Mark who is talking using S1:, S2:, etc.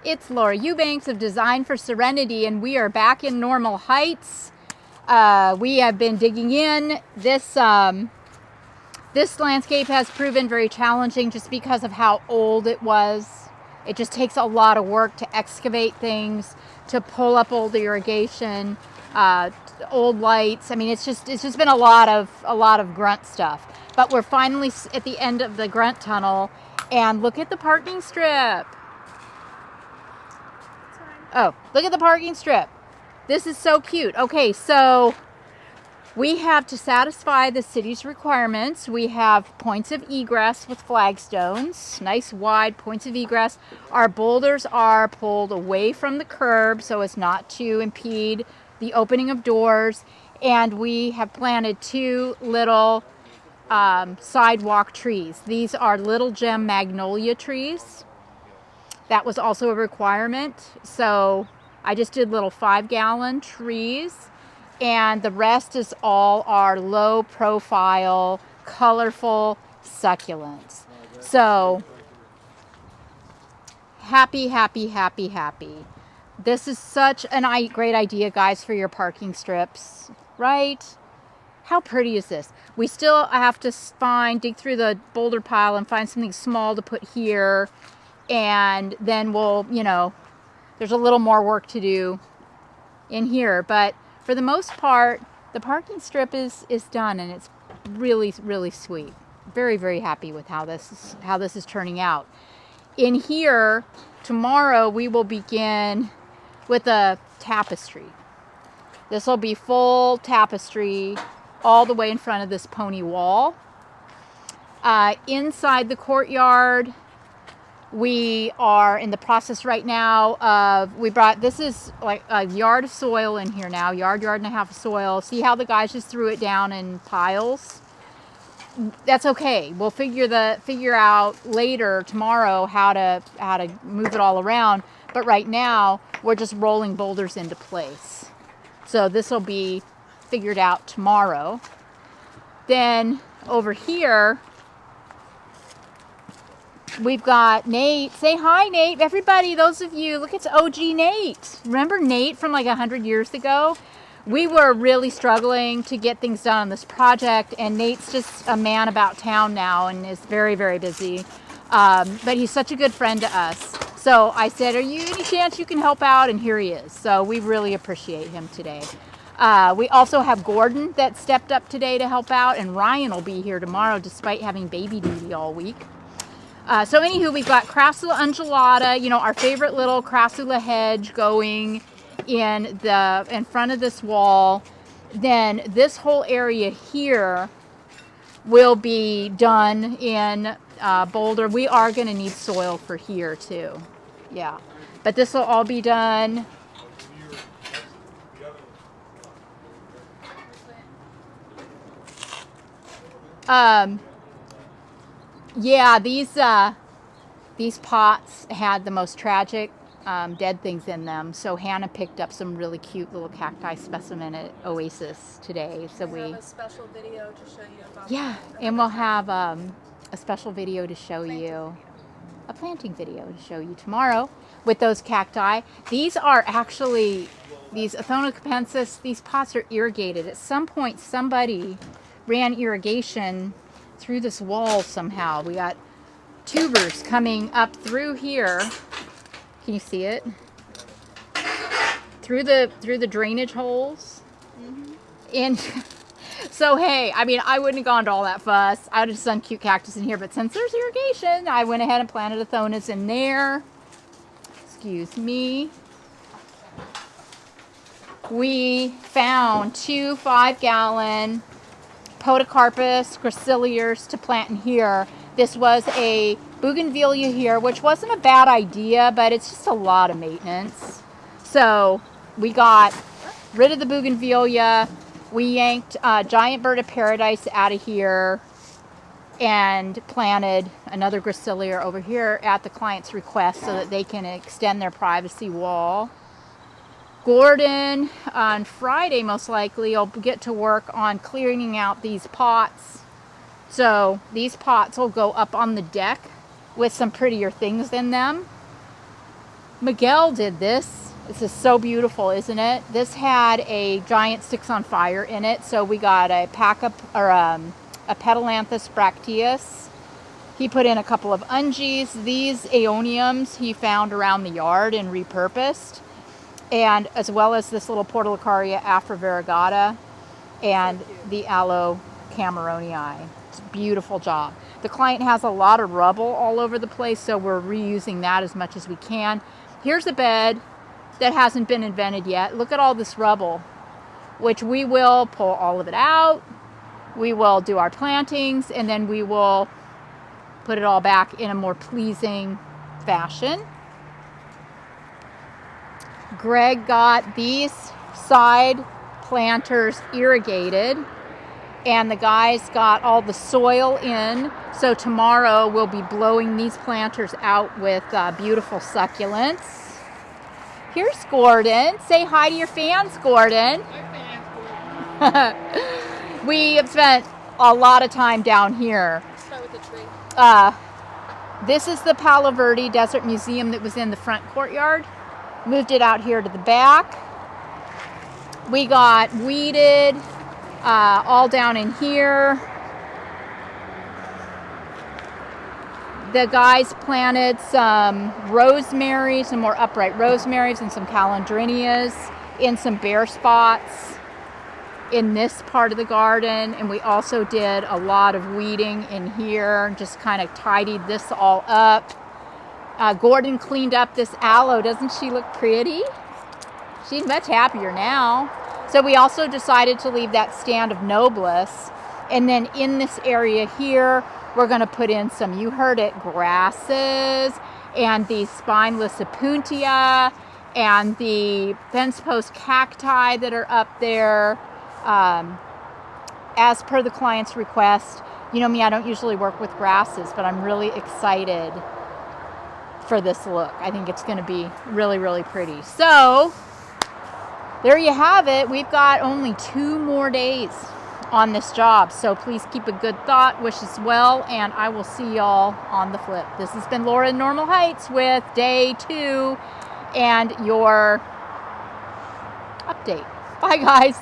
S1: It's Laura Eubanks of Design for Serenity, and we are back in Normal Heights. We have been digging in. This landscape has proven very challenging just because of how old it was. It just takes a lot of work to excavate things, to pull up old irrigation, old lights. I mean, it's just been a lot of grunt stuff. But we're finally at the end of the grunt tunnel, and look at the parking strip. Oh, look at the parking strip. This is so cute. Okay, so we have to satisfy the city's requirements. We have points of egress with flagstones, nice wide points of egress. Our boulders are pulled away from the curb so as not to impede the opening of doors. And we have planted two little sidewalk trees. These are little gem magnolia trees. That was also a requirement. So I just did little 5-gallon trees, and the rest is all our low profile, colorful succulents. So happy, happy, happy, happy. This is such a great idea, guys, for your parking strips, right? How pretty is this? We still have to dig through the boulder pile and find something small to put here. And then we'll, there's a little more work to do in here. But for the most part, the parking strip is done, and it's really, really sweet. Very, very happy with how this is turning out. In here, tomorrow we will begin with a tapestry. This will be full tapestry all the way in front of this pony wall. Inside the courtyard, we are in the process right now of, this is like a yard of soil in here now, yard and a half of soil. See how the guys just threw it down in piles? That's okay. We'll figure out later tomorrow how to move it all around. But right now we're just rolling boulders into place. So this will be figured out tomorrow. Then over here, we've got Nate. Say hi, Nate. Everybody, those of you, look, it's OG Nate. Remember Nate from like 100 years ago? We were really struggling to get things done on this project, and Nate's just a man about town now and is very, very busy. But he's such a good friend to us. So I said, are you any chance you can help out? And here he is. So we really appreciate him today. We also have Gordon that stepped up today to help out, and Ryan will be here tomorrow despite having baby duty all week. So anywho, we've got Crassula undulata, our favorite little Crassula hedge going in front of this wall. Then this whole area here will be done in boulder. We are going to need soil for here too. Yeah, but this will all be done. Yeah, these pots had the most tragic dead things in them. So Hannah picked up some really cute little cacti specimen at Oasis today. So we have
S2: a special video to show you about.
S1: Yeah, and we'll have a special video to show you, a planting video to show you tomorrow with those cacti. These are actually, these Athenocapensis, these pots are irrigated. At some point, somebody ran irrigation through this wall somehow. We got tubers coming up through here. Can you see it? Through the drainage holes. Mm-hmm. And so hey, I mean, I wouldn't have gone to all that fuss. I would have just done cute cactus in here, but since there's irrigation, I went ahead and planted Athonas in there. Excuse me. We found 2 5-gallon Podocarpus graciliers to plant in here. This was a bougainvillea here, which wasn't a bad idea, but it's just a lot of maintenance. So we got rid of the bougainvillea. We yanked giant bird of paradise out of here and planted another gracilier over here at the client's request so that they can extend their privacy wall. Gordon, on Friday most likely, will get to work on clearing out these pots. So these pots will go up on the deck with some prettier things in them. Miguel did this. This is so beautiful, isn't it? This had a giant sticks on fire in it. So we got a a Petalanthus bracteus. He put in a couple of ungies. These aeoniums he found around the yard and repurposed. And as well as this little Portulacaria afrovariegata and the Aloe cameronii. It's a beautiful job. The client has a lot of rubble all over the place, so we're reusing that as much as we can. Here's a bed that hasn't been invented yet. Look at all this rubble, which we will pull all of it out. We will do our plantings, and then we will put it all back in a more pleasing fashion. Greg got these side planters irrigated, and the guys got all the soil in. So tomorrow we'll be blowing these planters out with beautiful succulents. Here's Gordon. Say hi to your fans, Gordon.
S2: Hi, fans.
S1: We have spent a lot of time down here.
S2: Start with the tree.
S1: This is the Palo Verde Desert Museum that was in the front courtyard. Moved it out here to the back. We got weeded all down in here. The guys planted some rosemary, some more upright rosemaries, and some calandrinias in some bare spots in this part of the garden. And we also did a lot of weeding in here, just kind of tidied this all up. Gordon cleaned up this aloe. Doesn't she look pretty? She's much happier now. So we also decided to leave that stand of Noblesse. And then in this area here, we're going to put in some, you heard it, grasses and the spineless opuntia and the fence post cacti that are up there. As per the client's request, you know me, I don't usually work with grasses, but I'm really excited for this look. I think it's going to be really, really pretty. So there you have it. We've got only 2 more days on this job. So please keep a good thought, wish us well, and I will see y'all on the flip. This has been Laura in Normal Heights with day 2 and your update. Bye, guys.